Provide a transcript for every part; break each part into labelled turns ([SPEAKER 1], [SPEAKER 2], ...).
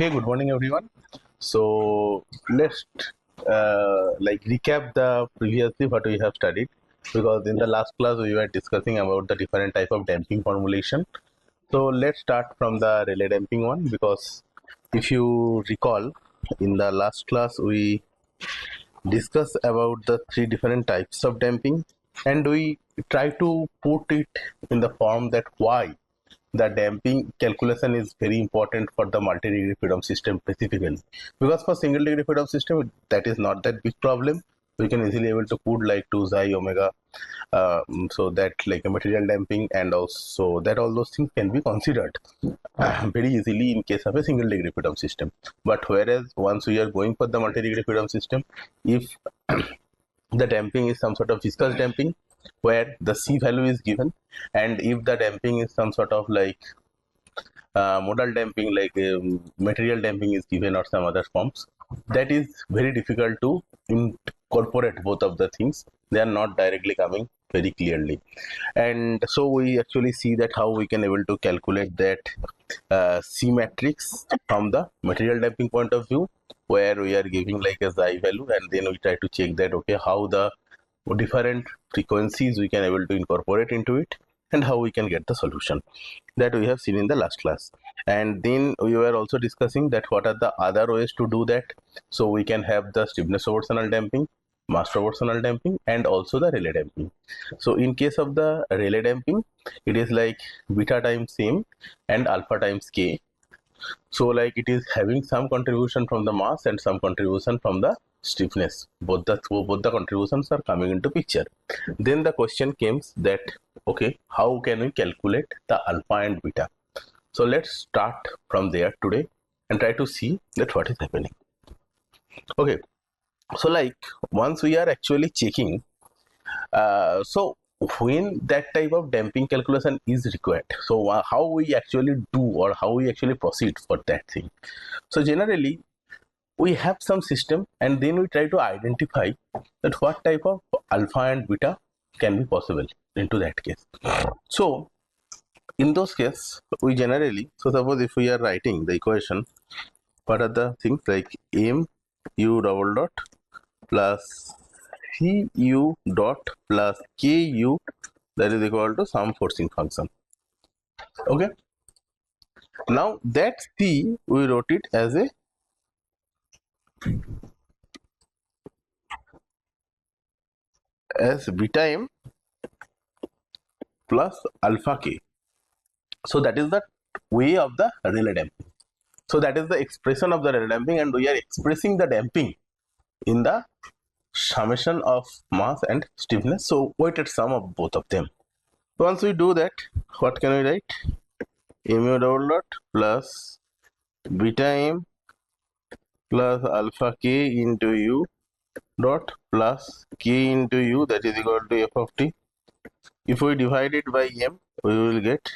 [SPEAKER 1] Okay, good morning everyone. So let's recap the previously what we have studied, because in the last class we were discussing about the different type of damping formulation. So let's start from the Rayleigh damping one, because if you recall, in the last class we discussed about the three different types of damping, and we try to put it in the form that why the damping calculation is very important for the multi-degree freedom system specifically, because for single degree freedom system that is not that big problem. We can easily able to put like 2 xi omega, so that like a material damping, and also that all those things can be considered very easily in case of a single degree freedom system. But whereas once we are going for the multi-degree freedom system, if the damping is some sort of viscous damping where the C value is given, and if the damping is some sort of like modal damping, like material damping is given, or some other forms, that is very difficult to incorporate both of the things. They are not directly coming very clearly, and so we actually see that how we can able to calculate that C matrix from the material damping point of view, where we are giving like a xi value, and then we try to check that okay how the different frequencies we can able to incorporate into it, and how we can get the solution that we have seen in the last class. And then we were also discussing that what are the other ways to do that. So we can have the stiffness proportional damping, mass proportional damping, and also the Rayleigh damping. So in case of the Rayleigh damping, it is like beta times m and alpha times k. So like it is having some contribution from the mass and some contribution from the stiffness. Both the contributions are coming into picture. Then the question comes that okay, how can we calculate the alpha and beta? So let's start from there today and try to see that what is happening. Okay, so like once we are actually checking, so when that type of damping calculation is required, so how we actually do, or how we actually proceed for that thing. So generally we have some system, and then we try to identify that what type of alpha and beta can be possible into that case. So in those cases we generally, so suppose if we are writing the equation, what are the things like m u double dot plus c u dot plus k u, that is equal to some forcing function. Okay, now that c we wrote it as a beta m plus alpha k. So that is the way of the Rayleigh damping. So that is the expression of the Rayleigh damping, and we are expressing the damping in the summation of mass and stiffness, so weighted sum of both of them. Once we do that, what can we write? Mu double dot plus beta m plus alpha k into u dot plus k into u, that is equal to f of t. If we divide it by m, we will get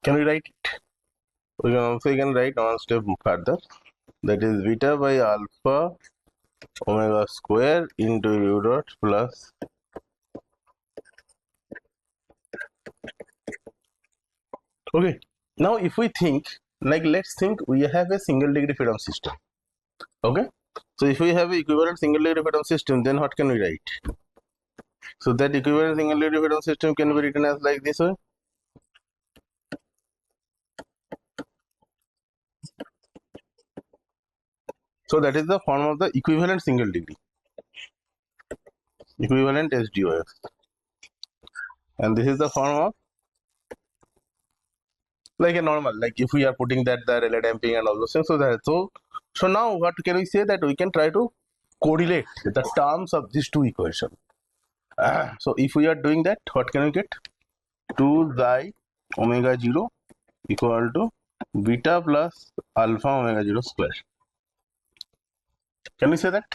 [SPEAKER 1] can we write it? We can also write one step further, that is beta by alpha omega square into u dot plus okay. Now if we think, like let's think we have a single degree freedom system. Okay, so if we have equivalent single degree freedom system, then what can we write? So that equivalent single degree freedom system can be written as like this way. So that is the form of the equivalent single degree, equivalent SDOF, and this is the form of like a normal, like if we are putting that the Rayleigh damping and all those things. So now what can we say, that we can try to correlate the terms of these two equations. So if we are doing that, what can we get? 2 xi omega 0 equal to beta plus alpha omega 0 square. Can we say that?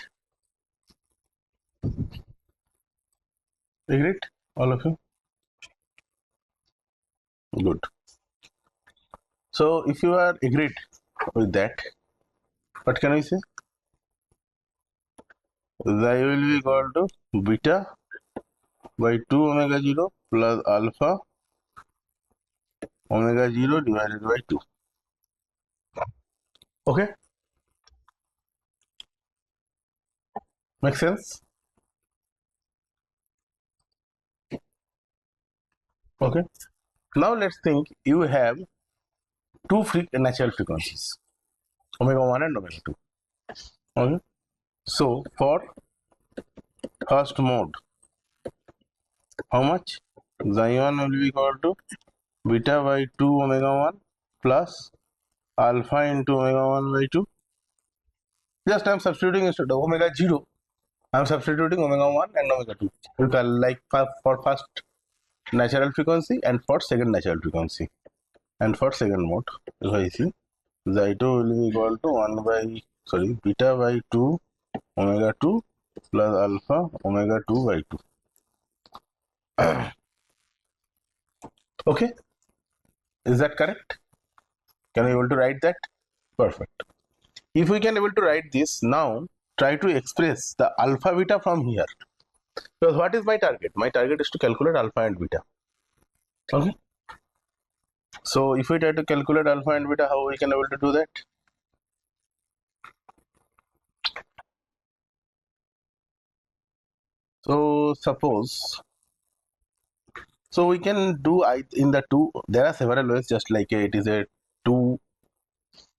[SPEAKER 1] Agreed, all of you? Good. So if you are agreed with that, what can we say? Xi will be equal to beta by 2 omega 0 plus alpha omega 0 divided by 2. Okay, make sense? Okay, now let's think you have two natural frequencies, omega 1 and omega 2. Okay, so for first mode, how much? Xi 1 will be equal to beta by 2 omega 1 plus alpha into omega 1 by 2. Just I am substituting instead of omega 0, I am substituting omega 1 and omega 2. You can like for first natural frequency and for second natural frequency. And for second mode, if I see xi2 will be equal to 1 by beta by 2 omega 2 plus alpha omega 2 by 2. Okay, is that correct? Can you able to write that? Perfect. If we can able to write this, now try to express the alpha beta from here. Because what is my target? My target is to calculate alpha and beta. Okay. So if we try to calculate alpha and beta, how we can able to do that? So suppose, so we can do in the two, there are several ways, just like it is a two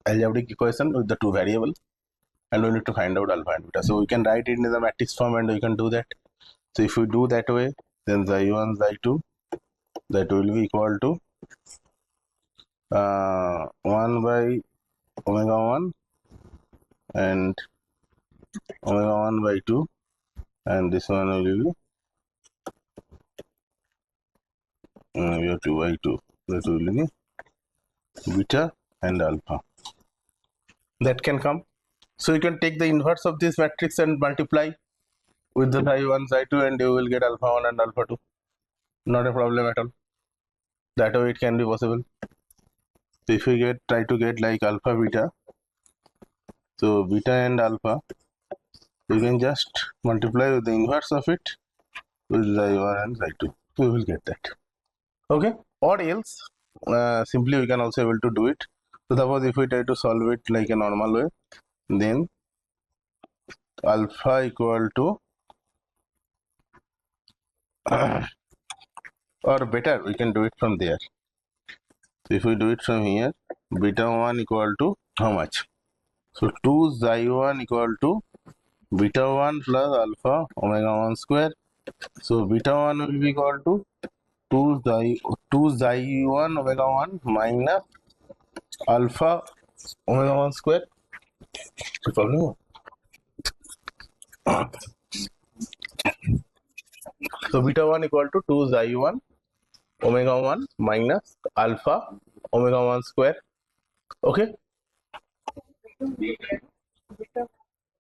[SPEAKER 1] algebraic equation with the two variable, and we need to find out alpha and beta. So we can write it in the matrix form and we can do that. So if we do that way, then xi1 xi2 that will be equal to 1 by omega 1 and omega 1 by 2, and this one will be omega 2 by 2. That will be beta and alpha. That can come. So you can take the inverse of this matrix and multiply with the xi1 xi2 and you will get alpha 1 and alpha 2. Not a problem at all. That way it can be possible. So if you try to get like alpha beta, so beta and alpha, you can just multiply with the inverse of it with xi1 and xi2. So we will get that. Okay, or else simply we can also able to do it. So suppose if we try to solve it like a normal way, then alpha equal to or better we can do it from there. So if we do it from here, beta 1 equal to how much? So 2 xi 1 equal to beta 1 plus alpha omega 1 square. So beta 1 will be equal to 2 xi 1 omega 1 minus alpha omega 1 square. So beta 1 equal to 2 xi 1 omega 1 minus alpha omega 1 square. Okay,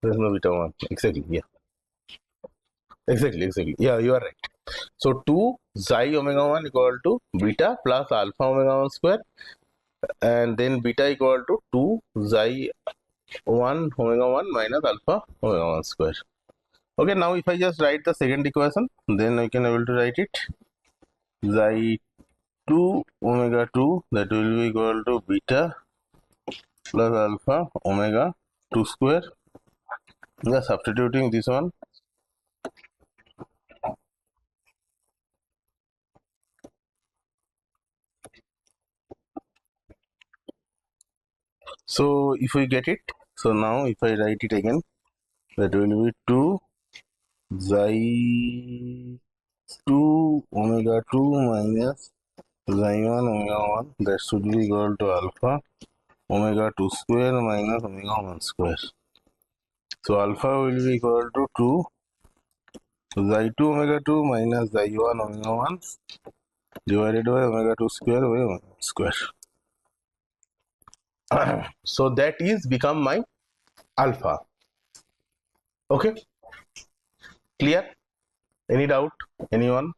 [SPEAKER 1] there's no beta 1. Exactly, yeah. Exactly. Yeah, you are right. So 2 xi omega 1 equal to beta plus alpha omega 1 square, and then beta equal to 2 xi 1 omega 1 minus alpha omega 1 square. Okay, now if I just write the second equation, then I can able to write it xi 2 omega 2 that will be equal to beta plus alpha omega 2 square. Just substituting this one. So if we get it, so now if I write it again, that will be 2 xi 2 omega 2 minus xi 1 omega 1, that should be equal to alpha omega 2 square minus omega 1 square. So alpha will be equal to 2 xi 2 omega 2 minus xi 1 omega 1 divided by omega 2 square by omega 1 square. So that is become my alpha. Okay, clear? Any doubt? Anyone?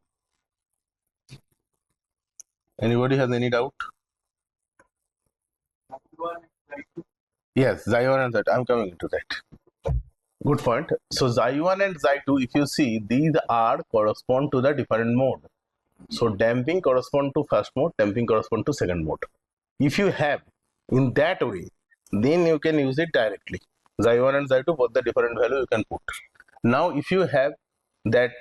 [SPEAKER 1] Anybody has any doubt? Yes, xi 1 and that. I'm coming into that. Good point. So xi1 and xi2, if you see, these are correspond to the different mode. So damping correspond to first mode, damping correspond to second mode. If you have in that way, then you can use it directly. Xi1 and xi2, both the different value you can put. Now if you have that,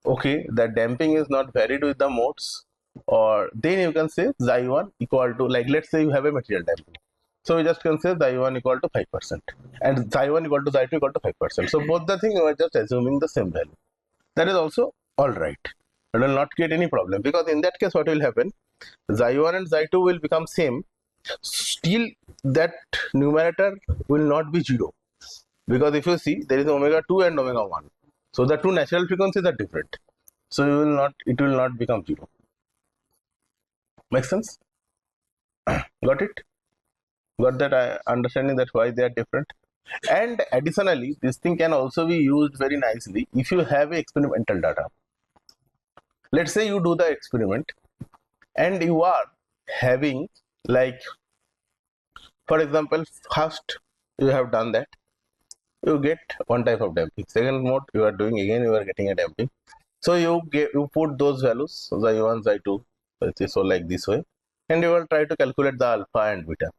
[SPEAKER 1] okay, the damping is not varied with the modes, or then you can say xi1 equal to, like, let's say you have a material damping. So we just can say xi1 equal to 5% and xi1 equal to xi2 equal to 5%. So both the thing you are just assuming the same value. That is also all right. It will not create any problem, because in that case what will happen, xi1 and xi2 will become same, still that numerator will not be 0, because if you see, there is omega 2 and omega 1, so the two natural frequencies are different, so it will not become 0. Make sense? Got it? Got that understanding that why they are different? And additionally, this thing can also be used very nicely if you have a experimental data. Let's say you do the experiment and you are having, like, for example, first you have done that, you get one type of damping. Second mode you are doing, again you are getting a damping. So you put those values, xi1, xi2, so like this way, and you will try to calculate the alpha and beta.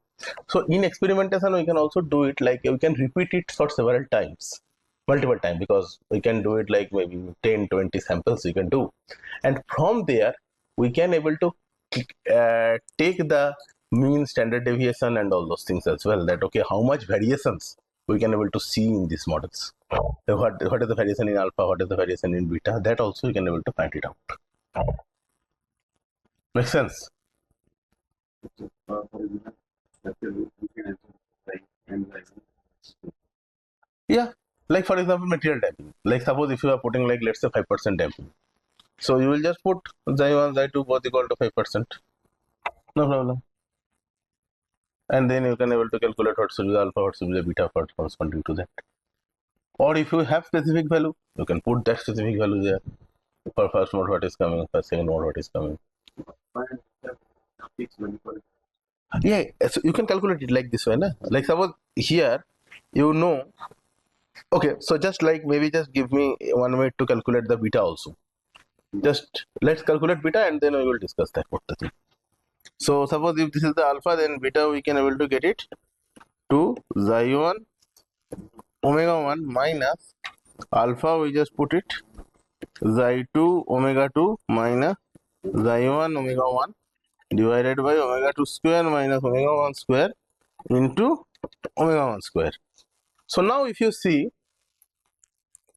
[SPEAKER 1] So in experimentation we can also do it like we can repeat it for several times, multiple times, because we can do it like maybe 10-20 samples we can do, and from there we can able to take the mean, standard deviation and all those things as well, that okay, how much variations we can able to see in these models. What is the variation in alpha, what is the variation in beta, that also you can able to find it out. Make sense? Yeah, like for example material damping, like suppose if you are putting, like, let's say 5% damping, so you will just put xi1 xi2 both equal to 5%, no problem, and then you can able to calculate what should be the alpha, what should be the beta for corresponding to that. Or if you have specific value, you can put that specific value there. For first mode what is coming, for second mode what is coming. Yeah, so you can calculate it like this way, na? Like suppose here, you know, okay, so just like maybe just give me one way to calculate the beta also. Just let's calculate beta and then we will discuss that what the thing. So suppose if this is the alpha, then beta we can able to get it to xi1 omega 1 minus alpha, we just put it xi2 omega 2 minus xi1 omega 1 divided by omega 2 square minus omega 1 square into omega 1 square. So now if you see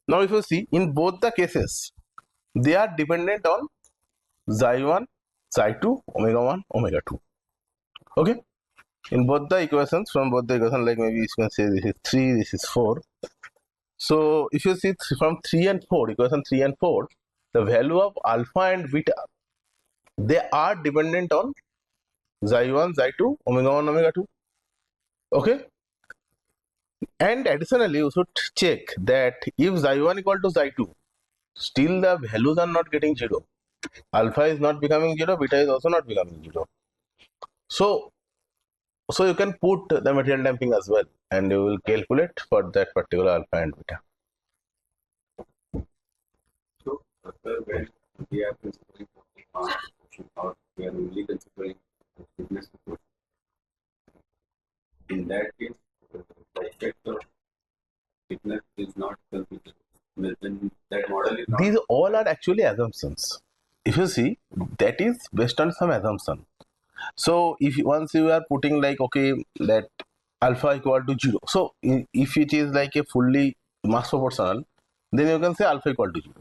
[SPEAKER 1] in both the cases, they are dependent on xi1 xi2 omega 1 omega 2. Okay, in both the equations, from both the equations, like maybe you can say this is 3, this is 4. So if you see from 3 and 4, equation 3 and 4, the value of alpha and beta, they are dependent on xi1 xi2 omega 1 omega 2. Okay, and additionally you should check that if xi1 equal to xi2, still the values are not getting 0, alpha is not becoming 0, beta is also not becoming 0. So you can put the material damping as well, and you will calculate for that particular alpha and beta.
[SPEAKER 2] So when we are considering or we are only considering fitness proportion, in that case, the effect of fitness is not considered. Then that model is not.
[SPEAKER 1] These all are actually assumptions. If you see, that is based on some assumption. So if once you are putting like, okay, that alpha equal to 0, so if it is like a fully mass proportional, then you can say alpha equal to 0.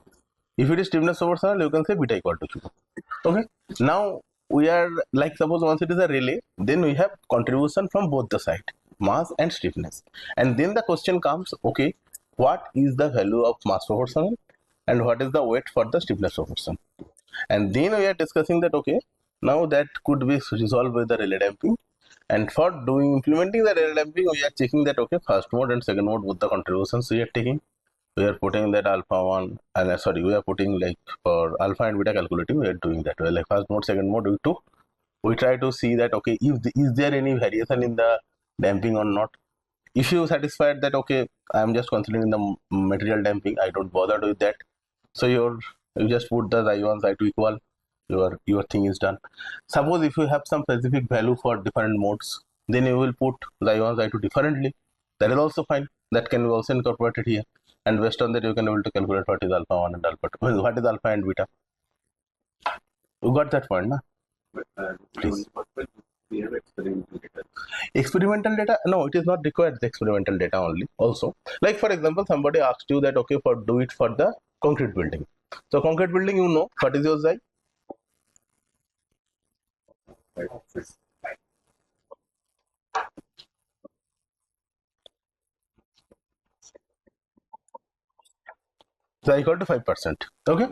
[SPEAKER 1] If it is stiffness proportional, you can say beta equal to 0. Okay, now we are like, suppose once it is a Rayleigh, then we have contribution from both the side, mass and stiffness, and then the question comes, okay, what is the value of mass proportional and what is the weight for the stiffness proportion, and then we are discussing that, okay, now that could be resolved with the Rayleigh damping, and for implementing the Rayleigh damping, we are checking that, okay, first mode and second mode, both the contributions we are taking, we are putting that alpha 1 and sorry, we are putting like for alpha and beta calculating, we are doing that way, like first mode, second mode, we try to see that, okay, if is there any variation in the damping or not. if you satisfied that okay, I am just considering the material damping, I don't bother with that, so you just put the xi1 xi2 equal, your thing is done. Suppose if you have some specific value for different modes, then you will put xi1 xi2 differently, that is also fine, that can be also incorporated here, and based on that you can able to calculate what is alpha 1 and alpha 2, what is alpha and beta. You got that point, na?
[SPEAKER 2] But
[SPEAKER 1] Please.
[SPEAKER 2] we have experimental data.
[SPEAKER 1] Experimental data, no, it is not required, the experimental data only. Also, like for example, somebody asked you that okay, for do it for the concrete building. So concrete building, you know what is your xi?
[SPEAKER 2] Right?
[SPEAKER 1] Xi equal to 5%. Okay,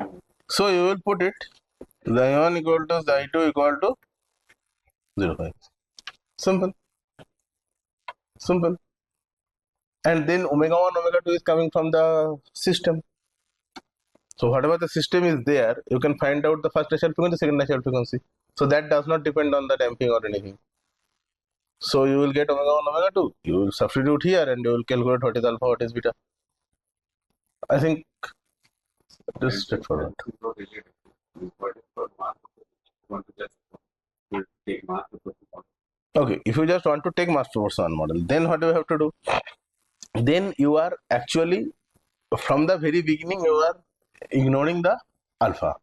[SPEAKER 1] so you will put it xi1 equal to xi2 equal to 0.5. Simple, simple. And then omega 1 omega 2 is coming from the system. So whatever the system is there, you can find out the first natural frequency, second natural frequency. So that does not depend on the damping or anything. So you will get omega 1 omega 2. You will substitute here and you will calculate what is alpha, what is beta. I think it is straightforward.
[SPEAKER 2] What is for mass? Want to just take mass proportion.
[SPEAKER 1] Okay, if you just want to take mass proportional model, then what do you have to do? Then you are actually, from the very beginning, you are ignoring the alpha.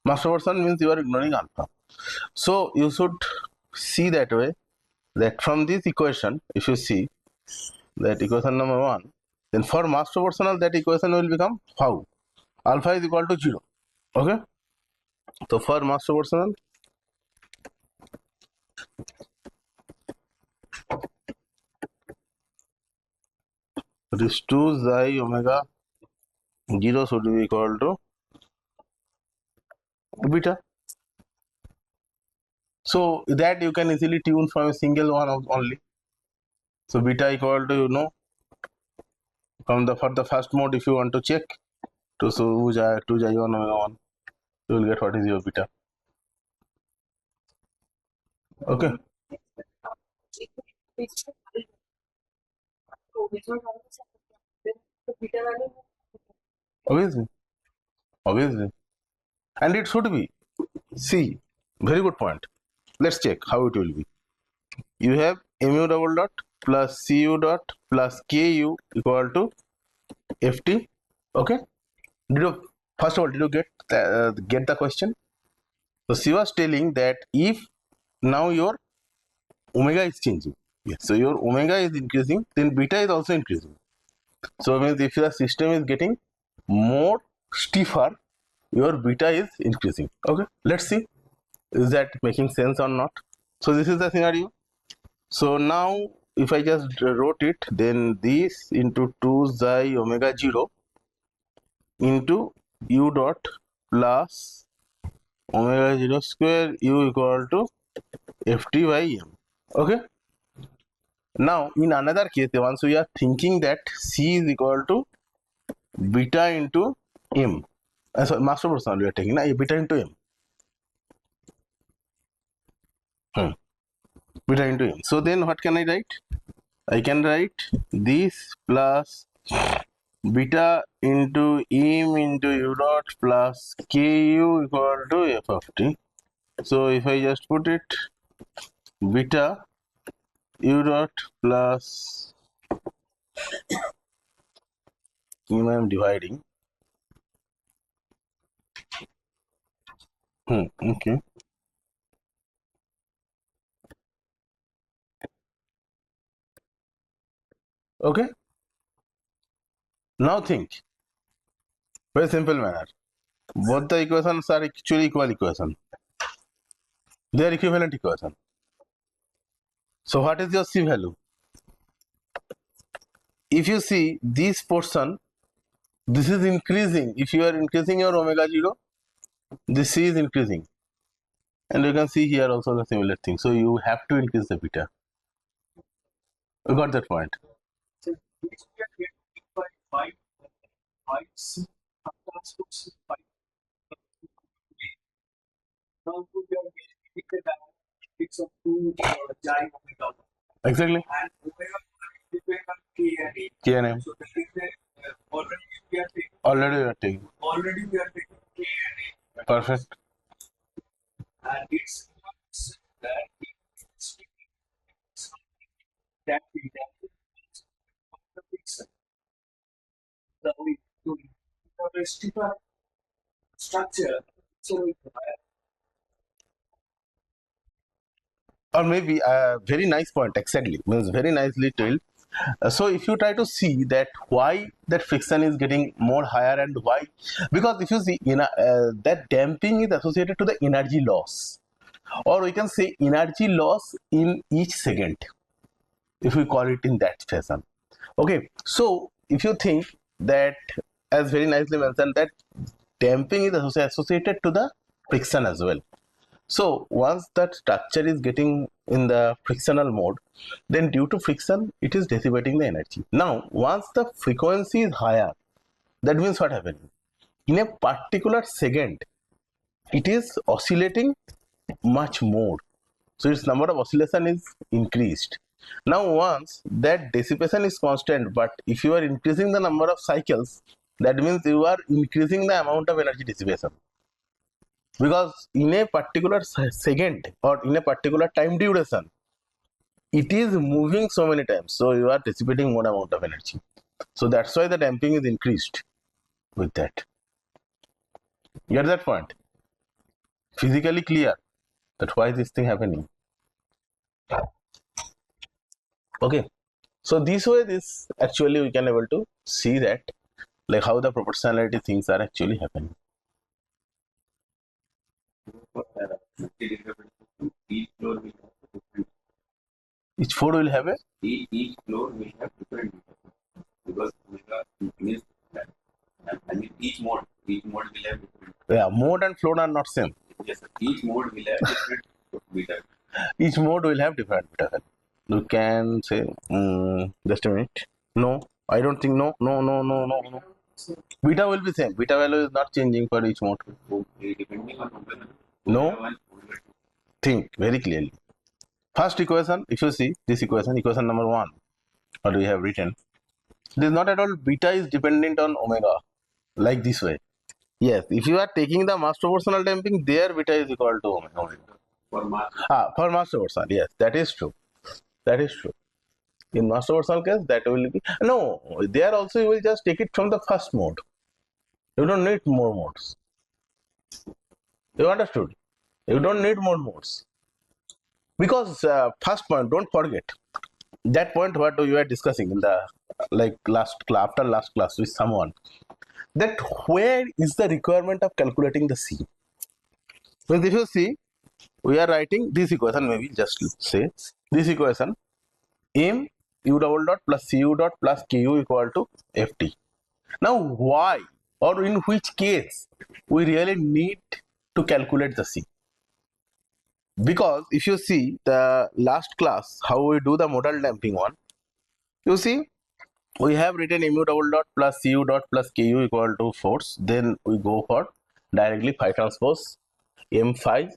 [SPEAKER 1] Mass proportion means you are ignoring alpha. So you should see that way, that from this equation, if you see that equation number 1, then for mass proportional, that equation will become how? Alpha is equal to 0. Okay, so for mass proportional, this 2 xi omega 0 should be equal to beta. So that you can easily tune from a single one of only. So beta equal to, you know, from the for the first mode, if you want to check to so 2 xi 1 omega 1, you will get what is your beta. Okay. Obviously, obviously, and it should be. See, very good point. Let's check how it will be. You have mu double dot plus cu dot plus ku equal to ft. Okay. Did you, first of all, did you get the question? So she was telling that if now your omega is changing, yes, so your omega is increasing, then beta is also increasing. So means if your system is getting more stiffer, your beta is increasing. Okay, let's see, is that making sense or not? So this is the scenario. So now if I just wrote it, then this into 2 xi omega 0 into u dot plus omega 0 square u equal to ft by m. Okay, now in another case, once we are thinking that c is equal to beta into m, sorry, mass proportional we are taking beta into m, beta into m. So then what can I write? I can write this plus beta into m into u dot plus ku equal to f of t. So if I just put it beta u dot plus m, I am dividing. Okay. Okay. Now think. Very simple manner. Both the equations are actually equal equation. They are equivalent equation. So what is your C value? If you see this portion, this is increasing. If you are increasing your omega 0, this C is increasing. And you can see here also the similar thing. So you have to increase the beta. You got that point? Exactly. K and M. Already we are taking. Perfect. Or maybe a very nice point, exactly, means very nicely told. So if you try to see that why that friction is getting more higher and why, because if you see that damping is associated to the energy loss, or we can say energy loss in each second, if we call it in that fashion. Okay, so if you think that, as very nicely mentioned, that damping is associated to the friction as well. So once that structure is getting in the frictional mode, then due to friction, it is dissipating the energy. Now, once the frequency is higher, that means what happens? In a particular second, it is oscillating much more. So its number of oscillation is increased. Now, once that dissipation is constant, but if you are increasing the number of cycles, that means you are increasing the amount of energy dissipation. Because in a particular second or in a particular time duration, it is moving so many times, so you are dissipating more amount of energy. So that's why the damping is increased with that. You get that point? Physically clear that why this thing happening. Okay, so this way, this actually we can able to see that like how the proportionality things are actually happening.
[SPEAKER 2] Each floor will have different.
[SPEAKER 1] Each floor will have a
[SPEAKER 2] Each floor will have different because omega increase that. I mean each mode will have different.
[SPEAKER 1] mode and flow are not same.
[SPEAKER 2] Yes, sir. Each mode will have different beta.
[SPEAKER 1] Each mode will have different beta. You can say just a minute. No, I don't think no. Beta will be same. Beta value is not changing for each mode.
[SPEAKER 2] Okay, depending on omega.
[SPEAKER 1] No.
[SPEAKER 2] Omega 1, omega 2.
[SPEAKER 1] Think very clearly. First equation, if you see this equation number 1, what we have written, it is not at all beta is dependent on omega like this way. Yes, if you are taking the mass proportional damping, there beta is equal to omega.
[SPEAKER 2] For mass.
[SPEAKER 1] For mass proportional, yes, that is true. That is true. In mass proportional case, that will be no. There also you will just take it from the first mode. You don't need more modes. You understood? You don't need more modes because first point. Don't forget that point. What you are discussing in the like after last class with someone, that where is the requirement of calculating the C? Well, if you see, we are writing this equation, maybe just say this equation, m u double dot plus cu dot plus ku equal to ft. Now, why or in which case we really need to calculate the C? Because if you see the last class, how we do the modal damping one, you see we have written mu double dot plus cu dot plus ku equal to force. Then we go for directly phi transpose m phi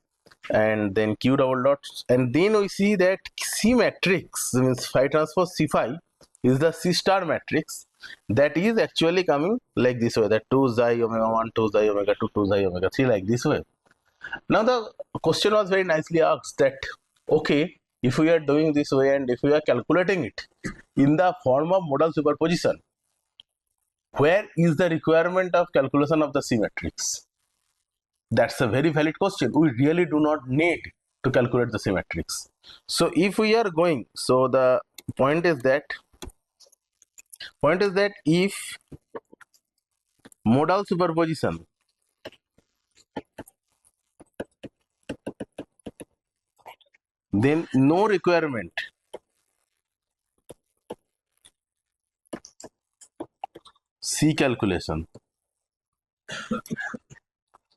[SPEAKER 1] and then q double dot, and then we see that C matrix means phi transpose C phi is the C star matrix that is actually coming like this way, that 2 xi omega 1 2 xi omega 2 2 xi omega 3 like this way. Now the question was very nicely asked that okay, if we are doing this way and if we are calculating it in the form of modal superposition, where is the requirement of calculation of the C matrix? That's a very valid question. We really do not need to calculate the C matrix. So if we are going, so the point is that if modal superposition then no requirement C calculation.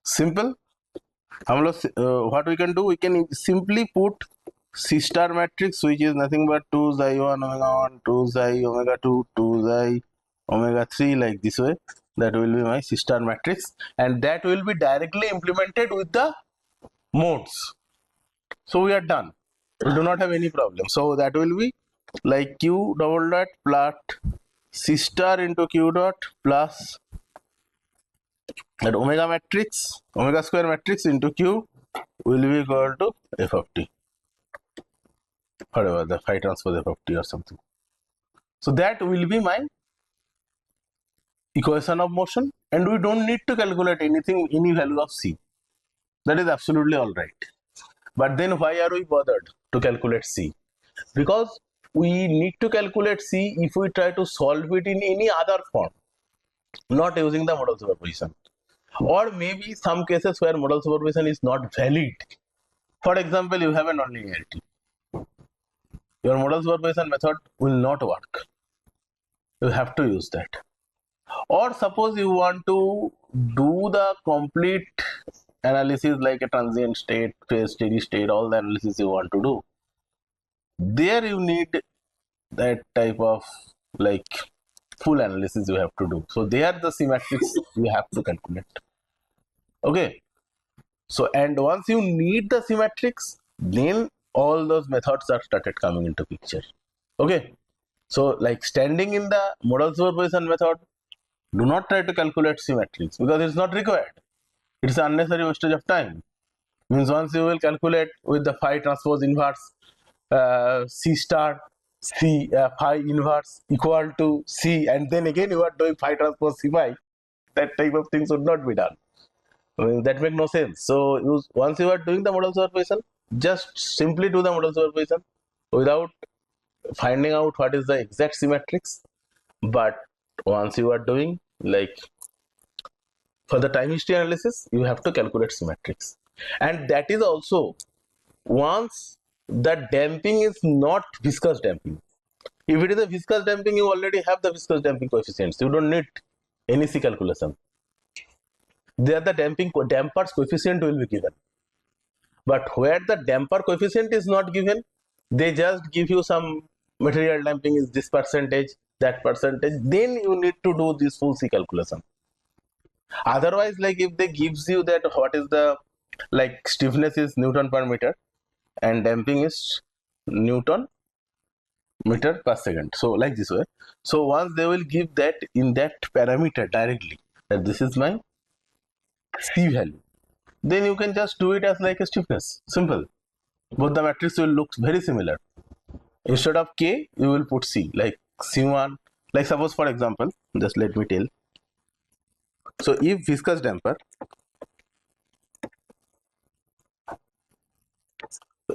[SPEAKER 1] Simple. What we can do, we can simply put C star matrix, which is nothing but 2 xi 1 omega 1 2 xi omega 2 2 xi omega 3 like this way. That will be my C star matrix, and that will be directly implemented with the modes. So we are done. We do not have any problem. So that will be like q double dot plus c star into q dot plus that omega matrix, omega square matrix into q will be equal to f of t, whatever the phi transpose f of t or something. So that will be my equation of motion, and we don't need to calculate anything, any value of c. That is absolutely all right. But then why are we bothered to calculate c? Because we need to calculate c if we try to solve it in any other form, not using the model superposition, or maybe some cases where model superposition is not valid. For example, you have a nonlinearity. Your model superposition method will not work. You have to use that. Or suppose you want to do the complete analysis like a transient state, phase, steady state, all the analysis you want to do. There you need that type of like full analysis you have to do. So there the symmetrics you have to calculate. Okay. So and once you need the symmetrics, then all those methods are started coming into picture. Okay. So like standing in the model superposition method, do not try to calculate symmetrics because it's not required. It's an unnecessary wastage of time. Means once you will calculate with the phi transpose inverse c star c phi inverse equal to c, and then again you are doing phi transpose c phi, that type of things would not be done. I mean, that makes no sense. So once you are doing the model superposition, just simply do the model superposition without finding out what is the exact symmetrics. But once you are doing like for the time history analysis, you have to calculate symmetrics, and that is also once the damping is not viscous damping. If it is a viscous damping, you already have the viscous damping coefficients. You don't need any C calculation. There the damper's coefficient will be given. But where the damper coefficient is not given, they just give you some material damping is this percentage, that percentage. Then you need to do this full C calculation. Otherwise, like if they gives you that what is the like stiffness is Newton per meter and damping is Newton meter per second, so like this way. So once they will give that in that parameter directly that this is my C value, then you can just do it as like a stiffness, simple. Both the matrix will look very similar. Instead of K you will put C, like C1. Like suppose for example, just let me tell. So if viscous damper,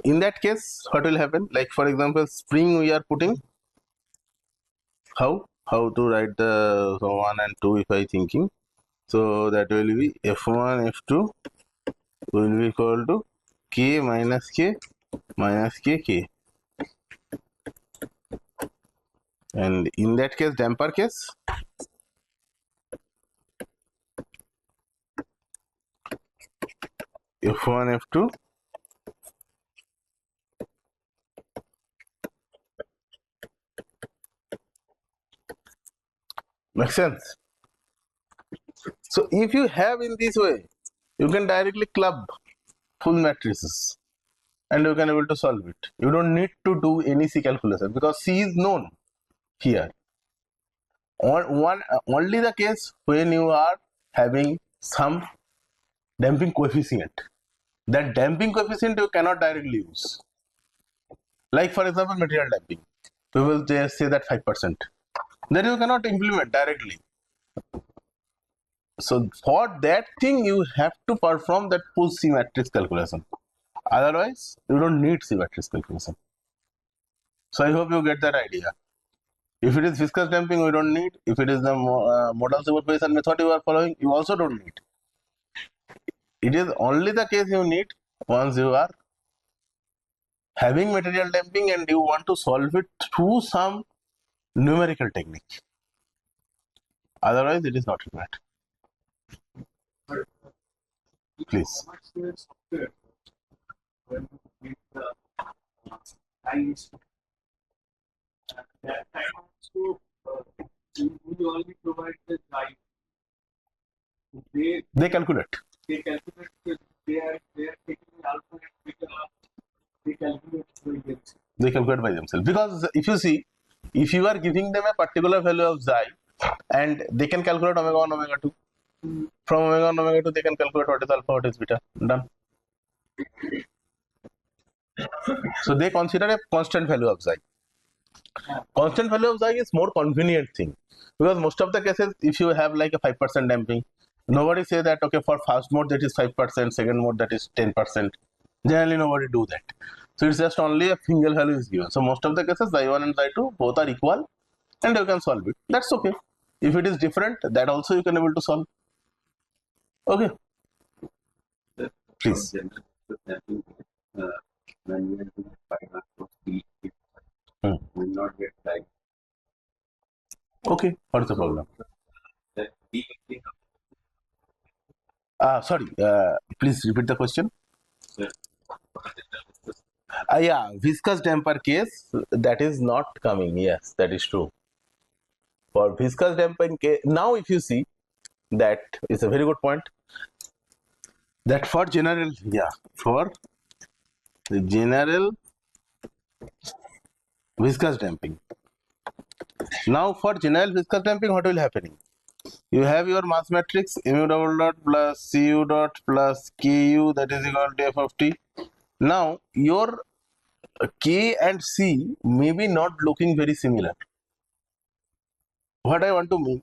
[SPEAKER 1] in that case what will happen, like for example spring we are putting, how to write the 1 and 2 if I thinking. So that will be f1 f2 will be equal to k minus k minus k, and in that case damper case f1 f2 makes sense. So if you have in this way, you can directly club full matrices and you can able to solve it. You don't need to do any C calculation because C is known here. Only the case when you are having some damping coefficient. That damping coefficient you cannot directly use. Like for example material damping, we will just say that 5%. That you cannot implement directly. So for that thing you have to perform that full C matrix calculation. Otherwise you don't need C matrix calculation. So I hope you get that idea. If it is viscous damping, we don't need. If it is the modal superposition method you are following, you also don't need. It is only the case you need once you are having material damping and you want to solve it through some numerical technique. Otherwise, it is not required. Please.
[SPEAKER 2] When you make the lines, that time also you only provide the line.
[SPEAKER 1] They calculate.
[SPEAKER 2] They calculate. They are taking alpha and beta. They calculate the
[SPEAKER 1] They calculate by themselves, because if you see, if you are giving them a particular value of xi, and they can calculate omega 1, omega 2. From omega 1, omega 2, they can calculate what is alpha, what is beta. Done. So they consider a constant value of xi. Constant value of xi is more convenient thing, because most of the cases, if you have like a 5% damping, nobody say that okay, for first mode that is 5%, second mode that is 10%. Generally nobody do that. So it's just only a single value is given. So most of the cases xi1 and xi2 both are equal, and you can solve it. That's okay. If it is different, that also you can able to solve. Okay. Please.
[SPEAKER 2] When we are doing 5 of T, it will not get like.
[SPEAKER 1] Okay, what's the problem?
[SPEAKER 2] That T
[SPEAKER 1] Sorry, please repeat the question.
[SPEAKER 2] Sir.
[SPEAKER 1] Yeah, viscous damper case, that is not coming. Yes, that is true. For viscous damping case, now if you see, that is a very good point. That for general, yeah, for general viscous damping. Now for general viscous damping, what will happen? You have your mass matrix mu double dot plus cu dot plus ku, that is equal to f of t. Now your K and C may be not looking very similar. What I want to mean,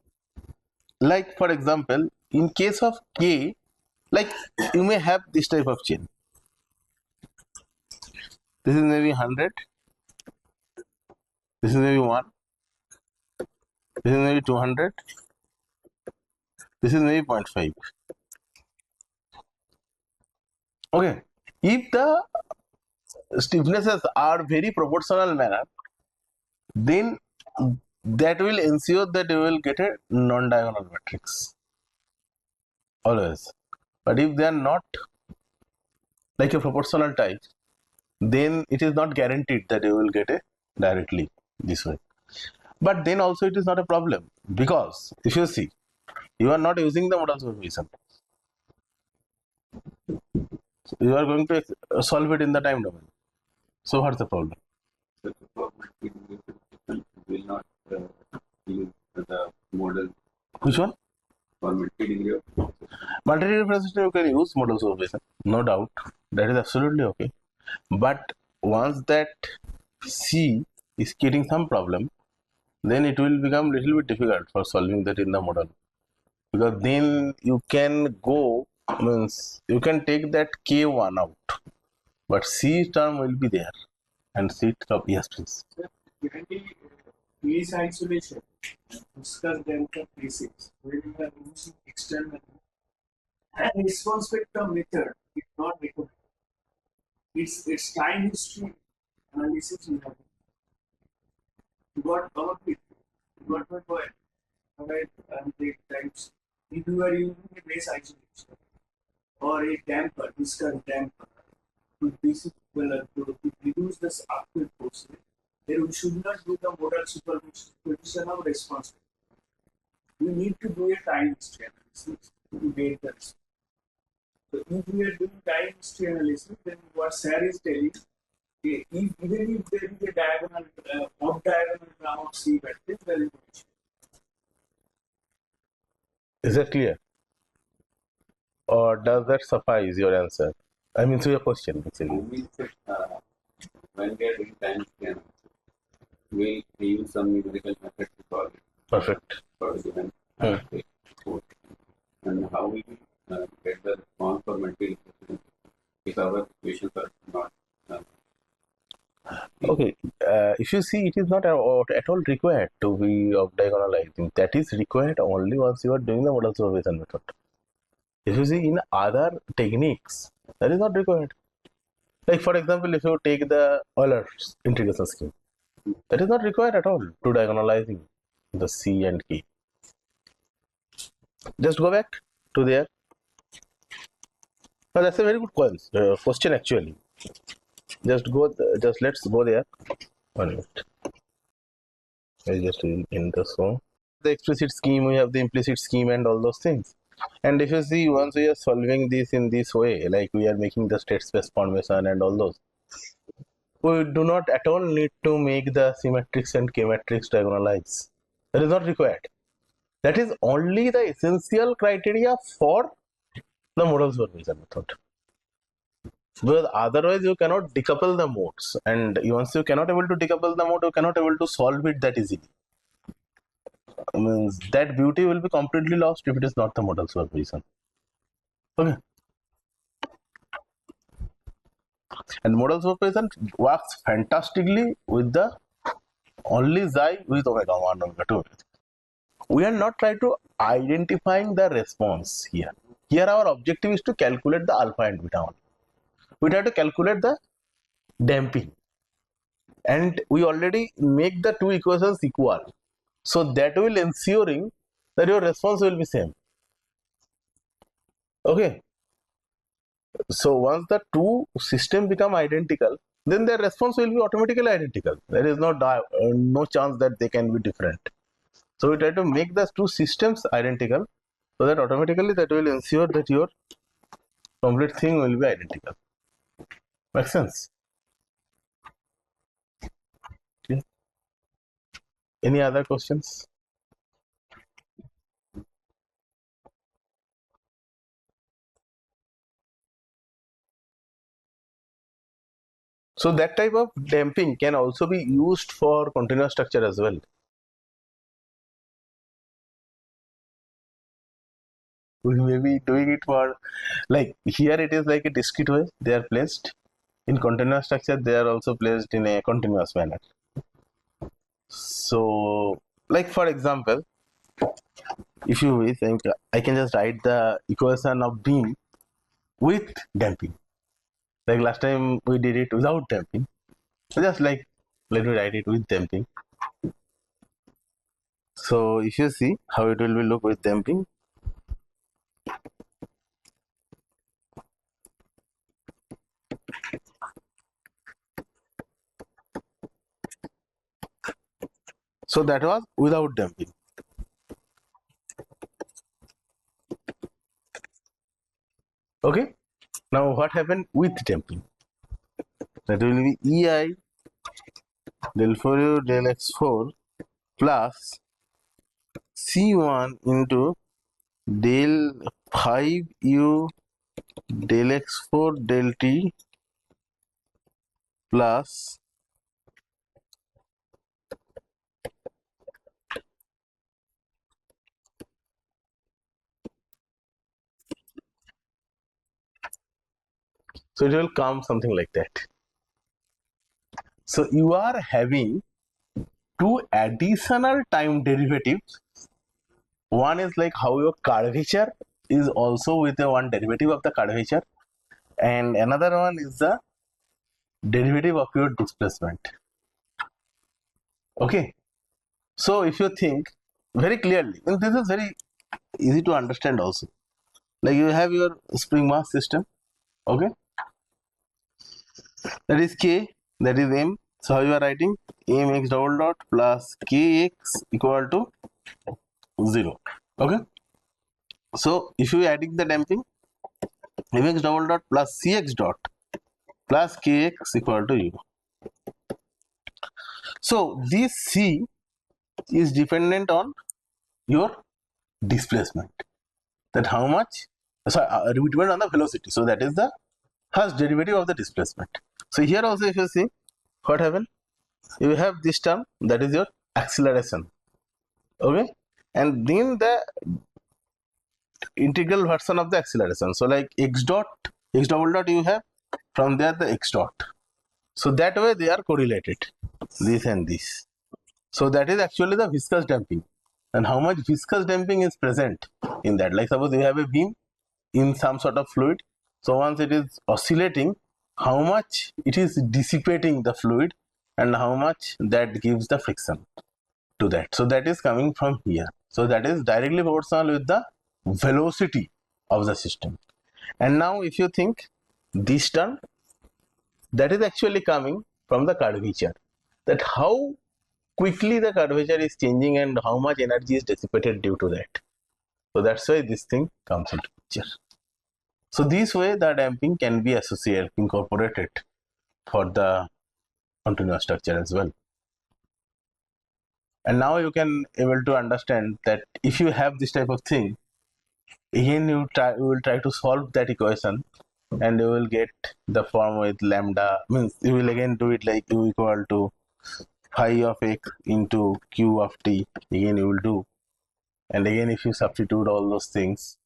[SPEAKER 1] like for example, in case of K, like you may have this type of chain. This is maybe 100. This is maybe 1. This is maybe 200. This is maybe 0.5. Okay. If the stiffnesses are very proportional manner, then that will ensure that you will get a non-diagonal matrix. Always. But if they are not like a proportional type, then it is not guaranteed that you will get a directly this way. But then also it is not a problem, because if you see, you are not using the modal superposition. You are going to solve it in the time domain. So what's the problem?
[SPEAKER 2] the will not use the model.
[SPEAKER 1] Which one?
[SPEAKER 2] For multi-degree of
[SPEAKER 1] Multi-degree differentiation you can use modal superposition, no doubt. That is absolutely okay. But once that C is getting some problem, then it will become little bit difficult for solving that in the model, because then you can go, means you can take that K1 out, but C term will be there, and C term, yes please.
[SPEAKER 3] Phase isolation, viscous damper physics, where we are using external and response vector method is not recommended. It's time history analysis in the you got covered with you got my point. Alright, and the types. If you are using a base isolation or a damper, viscous damper, to reduce the active force, then we should not do the modal superposition of response. We need to do a time history analysis to get the response. So if we are doing time history analysis, then what Sarah is telling, even if there is a diagonal, off diagonal gram of C matrix, there is no issue.
[SPEAKER 1] Is that clear? Or does that suffice your answer? I mean, so your question actually.
[SPEAKER 2] means when we are doing time scan, we use some numerical method to solve it.
[SPEAKER 1] Perfect.
[SPEAKER 2] For given and how we get the response for multi if our equations are not.
[SPEAKER 1] Okay, if you see, it is not at all required to be of diagonalizing. That is required only once you are doing the modal superposition method. If you see in other techniques, that is not required. Like for example, if you take the Euler's integration scheme, that is not required at all to diagonalizing the C and K. Just go back to there. Now that's a very good question actually. Just let's go there. 1 minute. I just in the zone. The explicit scheme, we have the implicit scheme and all those things. And if you see, once we are solving this in this way, like we are making the state space formation and all those, we do not at all need to make the symmetrics and k-matrix diagonalize. That is not required. That is only the essential criteria for the modal superposition method. Because otherwise you cannot decouple the modes, and once you cannot able to decouple the mode, you cannot able to solve it that easily. Means that beauty will be completely lost if it is not the modal superposition. Okay. And modal superposition works fantastically with the only xi with omega 1, omega 2. We are not trying to identifying the response here. Here our objective is to calculate the alpha and beta 1. We try to calculate the damping. And we already make the two equations equal. So that will ensuring that your response will be same. Okay. So once the two systems become identical, then their response will be automatically identical. There is no chance that they can be different. So we try to make the two systems identical, so that automatically that will ensure that your complete thing will be identical. Make sense? Okay. Any other questions? So that type of damping can also be used for continuous structure as well. We may be doing it for, like here it is like a discrete way they are placed. In continuous structure they are also placed in a continuous manner. So like for example, if you think, I can just write the equation of beam with damping. Like last time we did it without damping. So just like let me write it with damping. So if you see how it will be look with damping. So that was without damping. Okay. Now what happened with damping? That will be EI del 4U del x4 plus C1 into del 5U del x4 del T plus so it will come something like that. So you are having two additional time derivatives. One is like how your curvature is also with the one derivative of the curvature, and another one is the derivative of your displacement. Okay. So if you think very clearly, and this is very easy to understand also. Like you have your spring mass system. Okay. That is K, that is M. So how you are writing? Mx double dot plus Kx equal to 0. Okay. So if you adding the damping, Mx double dot plus Cx dot plus Kx equal to 0. So this C is dependent on your displacement. That how much? Sorry, dependent on the velocity. So that is the first derivative of the displacement. So here also if you see what happened, you have this term, that is your acceleration. Okay. And then the integral version of the acceleration. So like x dot, x double dot you have, from there the x dot. So that way they are correlated, this and this. So that is actually the viscous damping. And how much viscous damping is present in that? Like suppose you have a beam in some sort of fluid. So once it is oscillating, how much it is dissipating the fluid and how much that gives the friction to that. So that is coming from here. So that is directly proportional with the velocity of the system. And now if you think this term, that is actually coming from the curvature, that how quickly the curvature is changing and how much energy is dissipated due to that. So that's why this thing comes into picture. So this way the damping can be associated, incorporated for the continuous structure as well. And now you can able to understand that if you have this type of thing, again you will try to solve that equation, and you will get the form with lambda, means you will again do it like u equal to phi of x into q of t, again you will do, and again if you substitute all those things,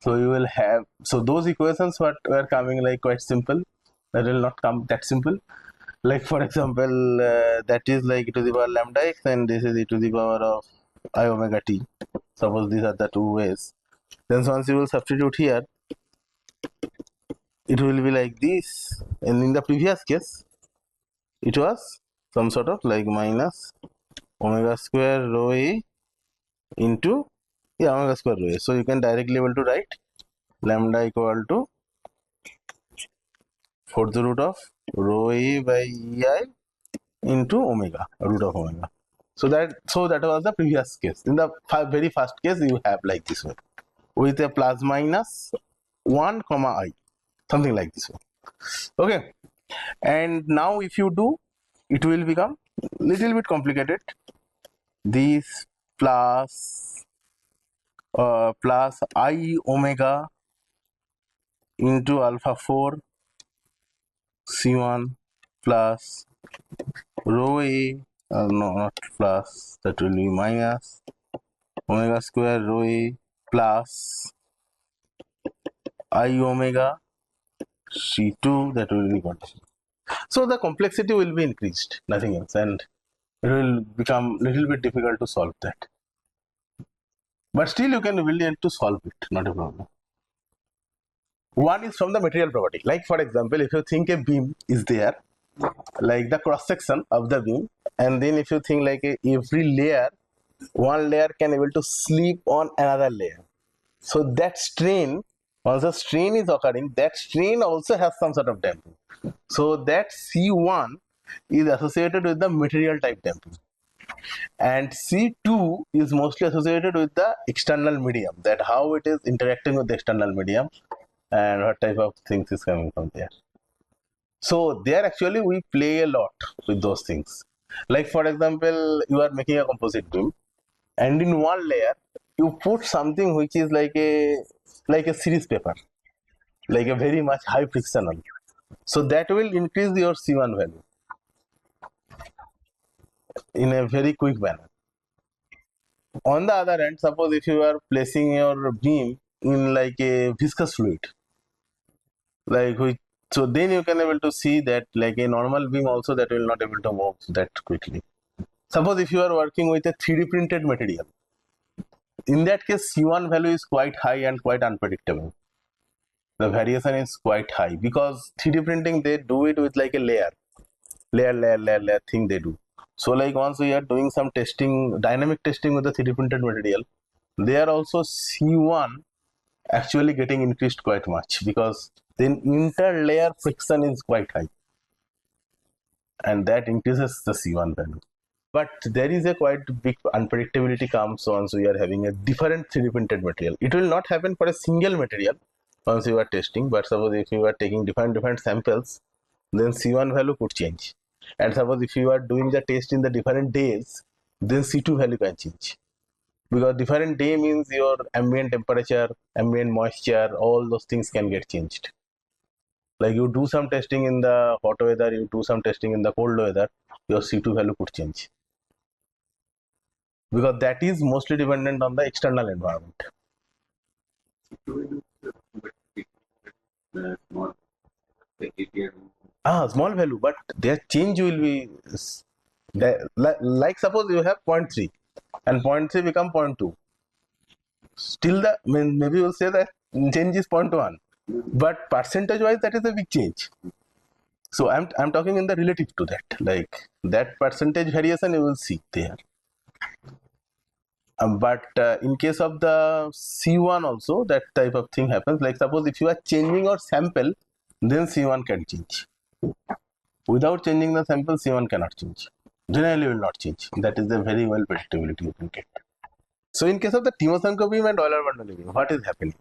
[SPEAKER 1] so you will have, so those equations what were coming like quite simple, that will not come that simple. Like for example, that is like e to the power lambda x, and this is e to the power of I omega t. Suppose these are the two ways. Then once you will substitute here, it will be like this. And in the previous case, it was some sort of like minus omega square rho a into, yeah, omega square rho a. So you can directly able to write lambda equal to fourth root of rho a by ei into omega, root of omega. So that was the previous case. In the very first case, you have like this way with a plus minus 1 comma I, something like this way. Okay, and now if you do, it will become little bit complicated. This plus I omega into alpha 4 C1 plus rho a, no, not plus, that will be minus omega square rho a plus I omega C2, that will be constant. So the complexity will be increased, nothing else, and it will become little bit difficult to solve that. But still you can be able to solve it, not a problem. One is from the material property. Like for example, if you think a beam is there, like the cross section of the beam, and then if you think like every layer, one layer can able to sleep on another layer. So that strain, once the strain is occurring, that strain also has some sort of damping. So that C1 is associated with the material type damping, and C2 is mostly associated with the external medium, that how it is interacting with the external medium and what type of things is coming from there. So there actually we play a lot with those things. Like for example, you are making a composite beam, and in one layer you put something which is like a series paper, like a very much high frictional. So that will increase your C1 value in a very quick manner. On the other hand, suppose if you are placing your beam in like a viscous fluid, like which, so then you can able to see that like a normal beam also that will not able to move that quickly. Suppose if you are working with a 3D printed material, in that case C1 value is quite high and quite unpredictable. The variation is quite high because 3D printing they do it with like a layer thing they do. So like once we are doing some testing, dynamic testing with the 3D printed material, there also C1 actually getting increased quite much because then interlayer friction is quite high, and that increases the C1 value. But there is a quite big unpredictability comes once we are having a different 3D printed material. It will not happen for a single material once you are testing, but suppose if you are taking different samples, then C1 value could change. And suppose if you are doing the test in the different days, then C2 value can change. Because different day means your ambient temperature, ambient moisture, all those things can get changed. Like you do some testing in the hot weather, you do some testing in the cold weather, your C2 value could change. Because that is mostly dependent on the external environment.
[SPEAKER 2] Small, like API.
[SPEAKER 1] Small value, but their change will be like suppose you have 0.3 and 0.3 become 0.2. Still the maybe you'll say that change is 0.1, but percentage wise that is a big change. So I'm talking in the relative to that, like that percentage variation you will see there. But in case of the C1 also that type of thing happens. Like suppose if you are changing your sample, then C1 can change. Without changing the sample, C1 cannot change. Generally will not change. That is a very well predictability you can get. So in case of the Timoshenko beam and Euler-Bernoulli beam, what is happening?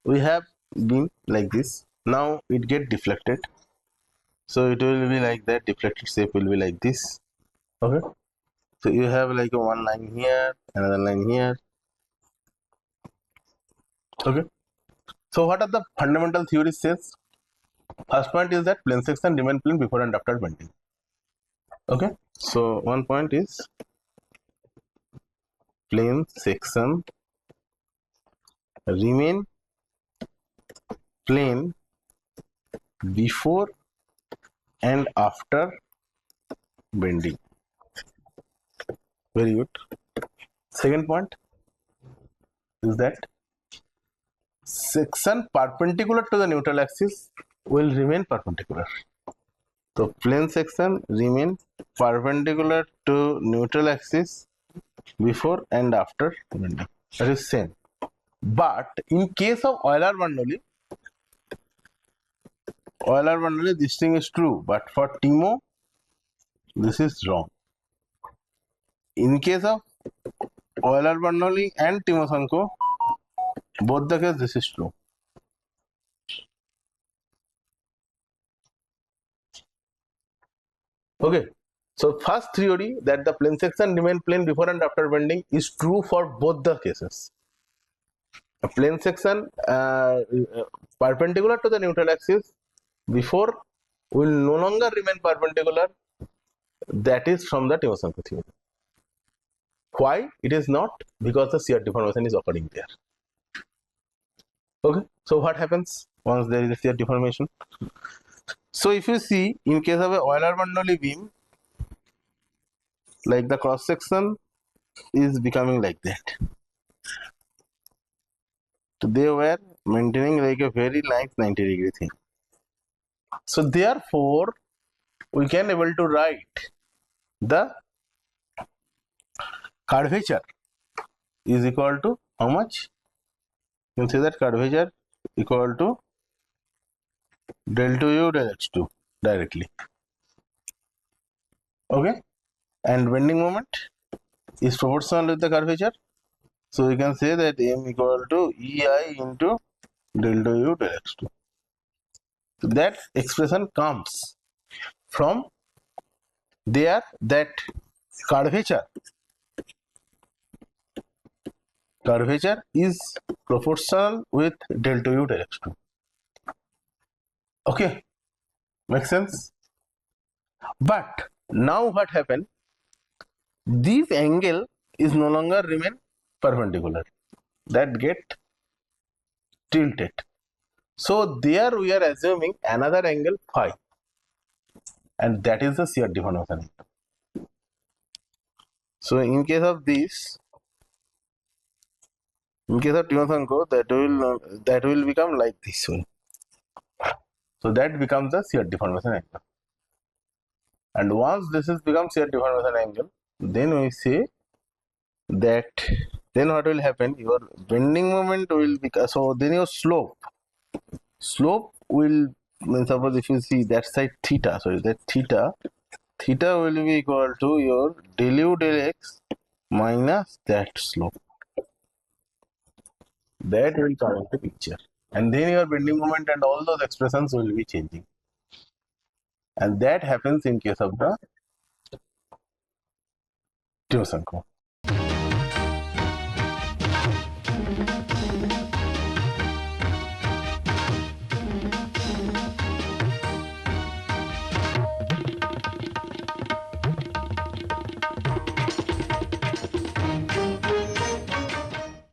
[SPEAKER 1] We have beam like this. Now it get deflected. So it will be like that. Deflected shape will be like this. Okay. So you have like a one line here, another line here. Okay. So what are the fundamental theories says? First point is that plane section remain plane before and after bending. Okay. So one point is plane section remain plane before and after bending. Very good. Second point is that section perpendicular to the neutral axis will remain perpendicular. So plane section remain perpendicular to neutral axis before and after bending. That is same. But in case of Euler-Bernoulli this thing is true, but for Timo this is wrong. In case of Euler-Bernoulli and Timoshenko, both the case this is true. Okay, so first theory that the plane section remain plane before and after bending is true for both the cases. A plane section perpendicular to the neutral axis before will no longer remain perpendicular. That is from the Timoshenko theory. Why it is not? Because the shear deformation is occurring there. Okay, so what happens once there is a shear deformation? So if you see in case of a Euler-Bernoulli beam, like the cross section is becoming like that. So they were maintaining like a very nice 90-degree thing. So therefore we can able to write the curvature is equal to how much? You can say that curvature equal to del 2u del x2 directly. Okay, and bending moment is proportional with the curvature. So we can say that m equal to ei into del 2u del x2. So that expression comes from there that curvature is proportional with del 2u del x2. Okay, makes sense. But now what happened? This angle is no longer remain perpendicular. That get tilted. So there we are assuming another angle phi, and that is the shear deformation. So in case of this, in case of Timoshenko, that will become like this one. So that becomes the shear deformation angle. And once this is becomes shear deformation angle, then we say that then what will happen? Your bending moment will become, so then your slope will, suppose if you see that side theta, sorry, that theta will be equal to your del u del x minus that slope. That will come into picture, and then your bending moment and all those expressions will be changing, and that happens in case of the Timoshenko.